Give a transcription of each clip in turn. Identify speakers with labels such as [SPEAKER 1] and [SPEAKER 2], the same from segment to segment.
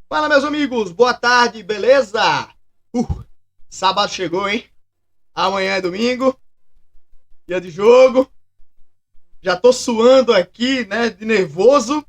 [SPEAKER 1] Fala, meus amigos, boa tarde, beleza? Sábado chegou, hein? Amanhã é domingo, dia de jogo. Já tô suando aqui, né, de nervoso.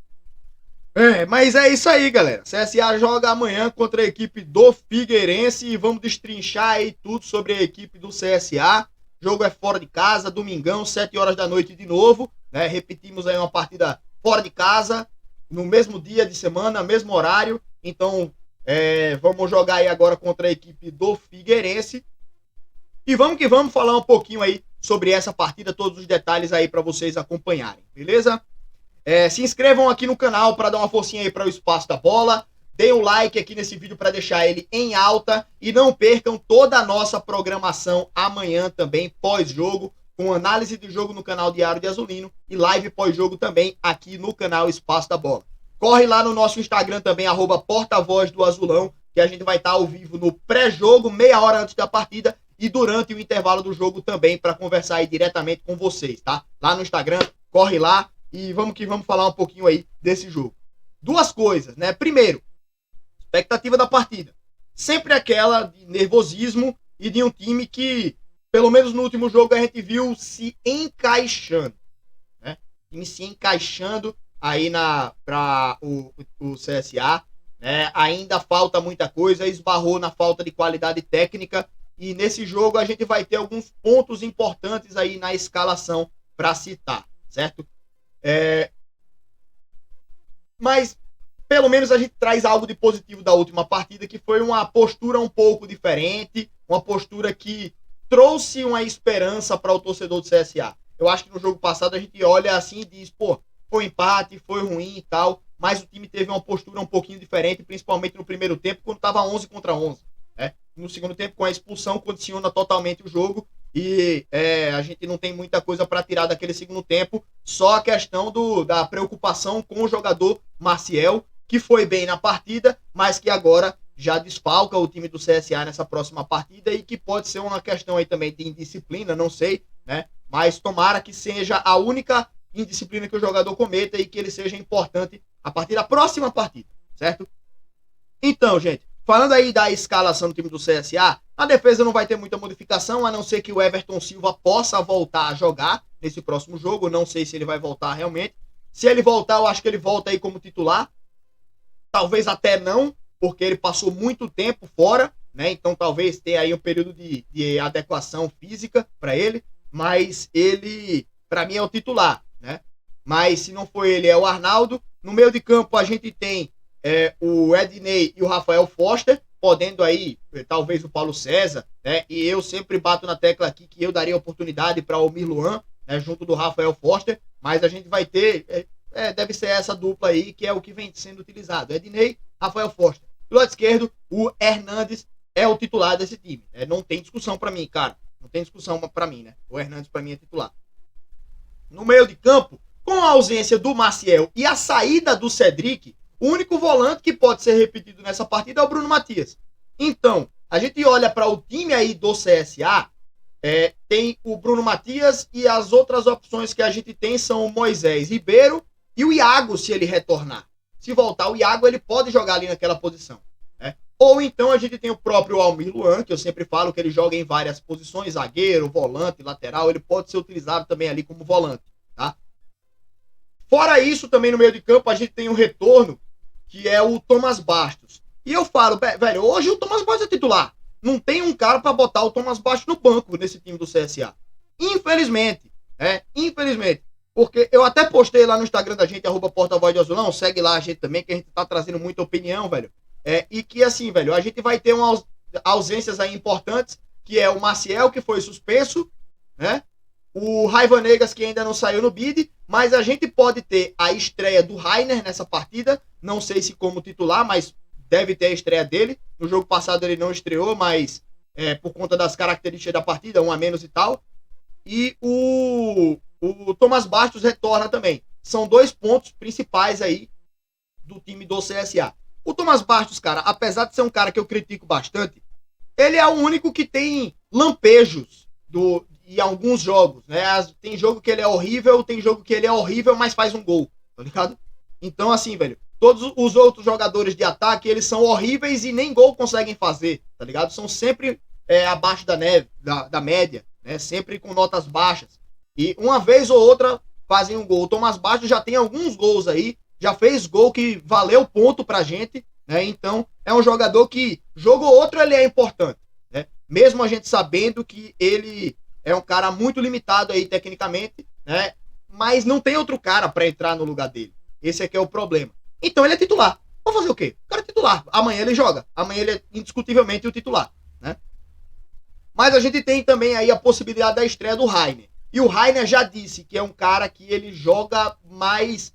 [SPEAKER 1] Mas é isso aí, galera. CSA joga amanhã contra a equipe do Figueirense e vamos destrinchar aí tudo sobre a equipe do CSA. O jogo é fora de casa, domingão, 7 horas da noite de novo, né? Repetimos aí uma partida fora de casa, no mesmo dia de semana, mesmo horário. Então, vamos jogar aí agora contra a equipe do Figueirense. E vamos que vamos falar um pouquinho aí sobre essa partida, todos os detalhes aí para vocês acompanharem, beleza? Se inscrevam aqui no canal para dar uma forcinha aí para o Espaço da Bola. Deem um like aqui nesse vídeo para deixar ele em alta. E não percam toda a nossa programação amanhã também, pós-jogo, com análise do jogo no canal Diário de Azulino e live pós-jogo também aqui no canal Espaço da Bola. Corre lá no nosso Instagram também, @portavoz do Azulão, que a gente vai estar ao vivo no pré-jogo, meia hora antes da partida, e durante o intervalo do jogo também, para conversar aí diretamente com vocês, tá? Lá no Instagram, corre lá. E vamos que vamos falar um pouquinho aí desse jogo. Duas coisas, né? Primeiro, expectativa da partida. Sempre aquela de nervosismo e de um time que, pelo menos no último jogo, a gente viu se encaixando. Né? O time se encaixando aí para o CSA. Né? Ainda falta muita coisa, esbarrou na falta de qualidade técnica. E nesse jogo a gente vai ter alguns pontos importantes aí na escalação para citar, certo? Mas pelo menos a gente traz algo de positivo da última partida, que foi uma postura um pouco diferente, uma postura que trouxe uma esperança para o torcedor do CSA. Eu acho que no jogo passado a gente olha assim e diz, pô, foi empate, foi ruim e tal, mas o time teve uma postura um pouquinho diferente, principalmente no primeiro tempo, quando estava 11 contra 11. Né? No segundo tempo, com a expulsão, condiciona totalmente o jogo. E a gente não tem muita coisa para tirar daquele segundo tempo, só a questão da preocupação com o jogador Maciel, que foi bem na partida, mas que agora já desfalca o time do CSA nessa próxima partida e que pode ser uma questão aí também de indisciplina, não sei, né? Mas tomara que seja a única indisciplina que o jogador cometa e que ele seja importante a partir da próxima partida, certo? Então, gente, falando aí da escalação do time do CSA, a defesa não vai ter muita modificação, a não ser que o Everton Silva possa voltar a jogar nesse próximo jogo. Não sei se ele vai voltar realmente. Se ele voltar, eu acho que ele volta aí como titular. Talvez até não, porque ele passou muito tempo fora, né? Então talvez tenha aí um período de adequação física para ele. Mas ele, para mim, é o titular, né? Mas se não for ele, é o Arnaldo. No meio de campo a gente tem o Ednei e o Rafael Foster, podendo aí, talvez o Paulo César, né? E eu sempre bato na tecla aqui que eu daria oportunidade para o Mirluan, né? Junto do Rafael Foster, mas a gente vai ter, deve ser essa dupla aí, que é o que vem sendo utilizado. Ednei, Rafael Foster. Do lado esquerdo, o Hernandes é o titular desse time. Não tem discussão para mim, cara. Não tem discussão para mim, né? O Hernandes para mim é titular. No meio de campo, com a ausência do Maciel e a saída do Cedric, o único volante que pode ser repetido nessa partida é o Bruno Matias. Então, a gente olha para o time aí do CSA, tem o Bruno Matias e as outras opções que a gente tem são o Moisés Ribeiro e o Iago, se ele retornar. Se voltar o Iago, ele pode jogar ali naquela posição. Né? Ou então a gente tem o próprio Almir Luan, que eu sempre falo que ele joga em várias posições, zagueiro, volante, lateral, ele pode ser utilizado também ali como volante. Tá? Fora isso, também no meio de campo, a gente tem o retorno, que é o Thomas Bastos. E eu falo, velho, hoje o Thomas Bastos é titular. Não tem um cara para botar o Thomas Bastos no banco nesse time do CSA. Infelizmente. Infelizmente. Porque eu até postei lá no Instagram da gente, @portavoz do Azulão, segue lá a gente também, que a gente tá trazendo muita opinião, velho. E que assim, velho, a gente vai ter umas ausências aí importantes, que é o Maciel, que foi suspenso, né? O Raiva Negas, que ainda não saiu no bid, mas a gente pode ter a estreia do Rainer nessa partida, não sei se como titular, mas deve ter a estreia dele. No jogo passado ele não estreou, mas por conta das características da partida, um a menos e tal. E o Thomas Bastos retorna também. São dois pontos principais aí do time do CSA. O Thomas Bastos, cara, apesar de ser um cara que eu critico bastante, ele é o único que tem lampejos em alguns jogos, né? Tem jogo que ele é horrível, tem jogo que ele é horrível, mas faz um gol, tá ligado? Então, assim, velho, Todos os outros jogadores de ataque, eles são horríveis e nem gol conseguem fazer, tá ligado? São sempre abaixo da média, né? Sempre com notas baixas. E uma vez ou outra fazem um gol. O Thomas Bastos já tem alguns gols aí, já fez gol que valeu ponto pra gente, né? Então, é um jogador que, jogo ou outro, ele é importante, né? Mesmo a gente sabendo que ele é um cara muito limitado aí tecnicamente, né? Mas não tem outro cara pra entrar no lugar dele. Esse aqui é o problema. Então ele é titular. Vou fazer o quê? O cara é titular. Amanhã ele joga. Amanhã ele é indiscutivelmente o titular, né? Mas a gente tem também aí a possibilidade da estreia do Rainer. E o Rainer já disse que é um cara que ele joga mais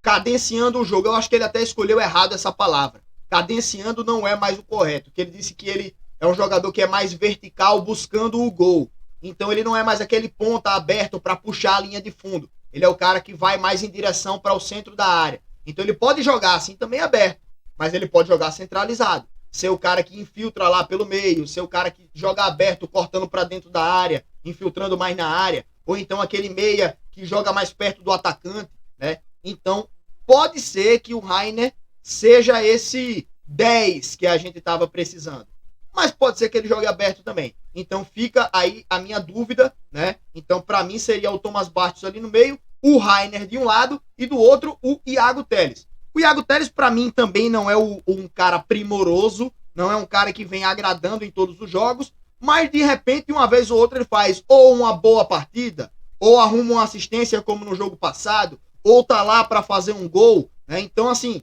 [SPEAKER 1] cadenciando o jogo. Eu acho que ele até escolheu errado essa palavra. Cadenciando não é mais o correto. Que ele disse que ele é um jogador que é mais vertical buscando o gol. Então ele não é mais aquele ponta aberto para puxar a linha de fundo. Ele é o cara que vai mais em direção para o centro da área. Então ele pode jogar assim também aberto, mas ele pode jogar centralizado. Ser o cara que infiltra lá pelo meio, ser o cara que joga aberto, cortando para dentro da área, infiltrando mais na área, ou então aquele meia que joga mais perto do atacante, né? Então pode ser que o Rainer seja esse 10 que a gente estava precisando, mas pode ser que ele jogue aberto também. Então fica aí a minha dúvida, né? Então para mim seria o Thomas Bastos ali no meio, o Rainer de um lado e do outro o Iago Telles. O Iago Telles, para mim, também não é um cara primoroso, não é um cara que vem agradando em todos os jogos, mas de repente, uma vez ou outra, ele faz ou uma boa partida, ou arruma uma assistência como no jogo passado, ou tá lá para fazer um gol, né? Então, assim,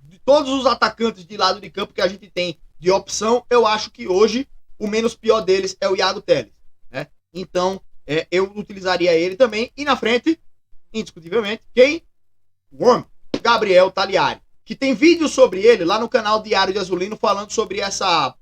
[SPEAKER 1] de todos os atacantes de lado de campo que a gente tem de opção, eu acho que hoje o menos pior deles é o Iago Telles, né? Então, eu utilizaria ele também. E na frente, indiscutivelmente, quem? O homem. Gabriel Tagliari, que tem vídeo sobre ele lá no canal Diário de Azulino falando sobre essa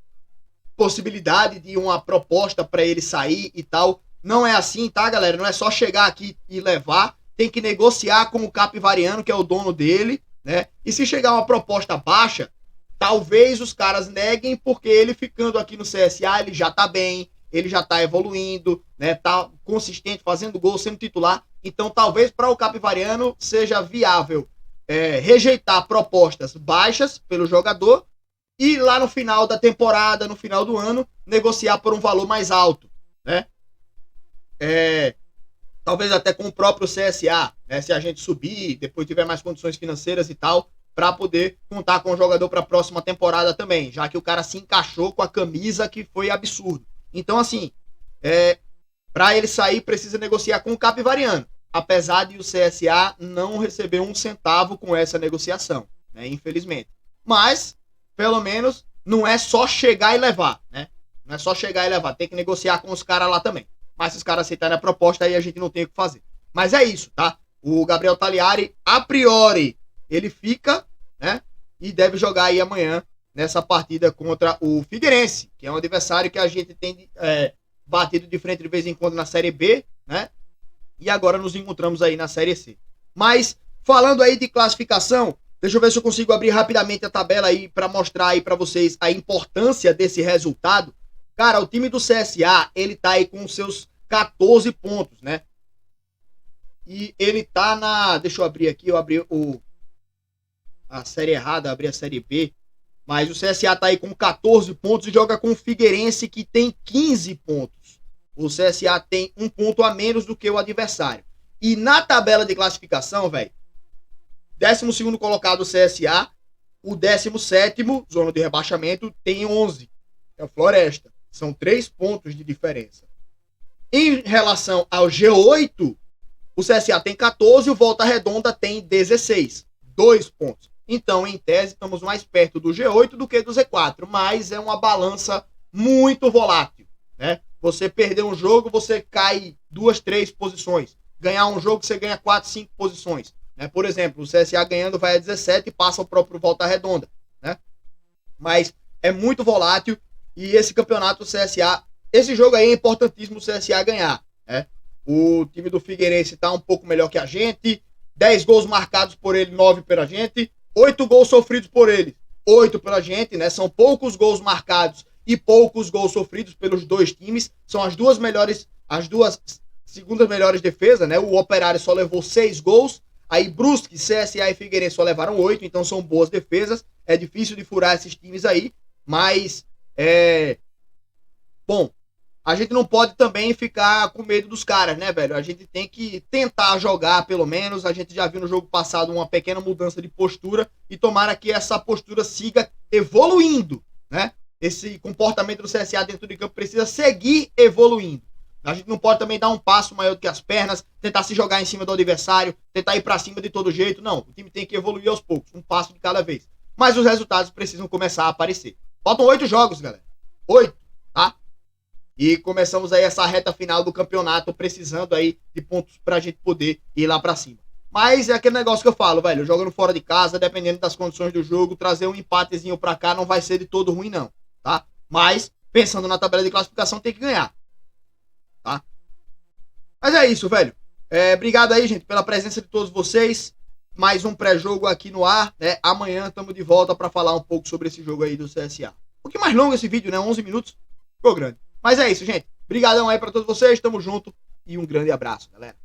[SPEAKER 1] possibilidade de uma proposta para ele sair e tal. Não é assim, tá, galera? Não é só chegar aqui e levar, tem que negociar com o Capivariano, que é o dono dele, né? E se chegar uma proposta baixa, talvez os caras neguem, porque ele ficando aqui no CSA, ele já tá bem, ele já tá evoluindo, né? Tá consistente, fazendo gol, sendo titular. Então talvez para o Capivariano seja viável rejeitar propostas baixas pelo jogador e lá no final da temporada, no final do ano, negociar por um valor mais alto, né? Talvez até com o próprio CSA, né? Se a gente subir, depois tiver mais condições financeiras e tal, para poder contar com o jogador para a próxima temporada também, já que o cara se encaixou com a camisa, que foi absurdo. Então, assim, para ele sair, precisa negociar com o Capivariano, apesar de o CSA não receber um centavo com essa negociação, né? Infelizmente. Mas, pelo menos, não é só chegar e levar, né? Não é só chegar e levar, tem que negociar com os caras lá também. Mas se os caras aceitarem a proposta, aí a gente não tem o que fazer. Mas é isso, tá? O Gabriel Tagliari, a priori, ele fica, né? E deve jogar aí amanhã nessa partida contra o Figueirense, que é um adversário que a gente tem batido de frente de vez em quando na Série B, né? E agora nos encontramos aí na Série C. Mas, falando aí de classificação, deixa eu ver se eu consigo abrir rapidamente a tabela aí para mostrar aí para vocês a importância desse resultado. Cara, o time do CSA, ele tá aí com seus 14 pontos, né? E ele tá na... Deixa eu abrir aqui, eu abri a série errada, abri a Série B. Mas o CSA tá aí com 14 pontos e joga com o Figueirense, que tem 15 pontos. O CSA tem um ponto a menos do que o adversário. E na tabela de classificação, velho, 12º colocado o CSA, o 17º, zona de rebaixamento, tem 11. É o Floresta. São 3 pontos de diferença. Em relação ao G8, o CSA tem 14 e o Volta Redonda tem 16. 2 pontos. Então, em tese, estamos mais perto do G8 do que do Z4. Mas é uma balança muito volátil, né? Você perder um jogo, você cai 2, 3 posições. Ganhar um jogo, você ganha 4, 5 posições, né? Por exemplo, o CSA ganhando vai a 17 e passa o próprio Volta Redonda, né? Mas é muito volátil e esse campeonato do CSA, esse jogo aí é importantíssimo o CSA ganhar, né? O time do Figueirense está um pouco melhor que a gente, 10 gols marcados por ele, 9 pela gente, 8 gols sofridos por ele, 8 pela gente, né? São poucos gols marcados e poucos gols sofridos pelos dois times. São as duas segundas melhores defesas, né? O Operário só levou 6 gols, Aí Brusque, CSA e Figueirense só levaram 8, então são boas defesas. É difícil de furar esses times aí, mas bom, a gente não pode também ficar com medo dos caras, né, velho? A gente tem que tentar jogar, pelo menos. A gente já viu no jogo passado uma pequena mudança de postura e tomara que essa postura siga evoluindo, né? Esse comportamento do CSA dentro de campo precisa seguir evoluindo. A gente não pode também dar um passo maior do que as pernas, tentar se jogar em cima do adversário, tentar ir pra cima de todo jeito. Não, o time tem que evoluir aos poucos, um passo de cada vez. Mas os resultados precisam começar a aparecer. Faltam 8 jogos, galera. 8, tá? E começamos aí essa reta final do campeonato, precisando aí de pontos pra gente poder ir lá pra cima. Mas é aquele negócio que eu falo, velho, jogando fora de casa, dependendo das condições do jogo, trazer um empatezinho pra cá não vai ser de todo ruim não, tá? Mas, pensando na tabela de classificação, tem que ganhar, tá? Mas é isso, velho. Obrigado aí, gente, pela presença de todos vocês. Mais um pré-jogo aqui no ar, né? Amanhã estamos de volta pra falar um pouco sobre esse jogo aí do CSA. Um pouquinho mais longo esse vídeo, né? 11 minutos, ficou grande. Mas é isso, gente. Obrigadão aí pra todos vocês, tamo junto e um grande abraço, galera.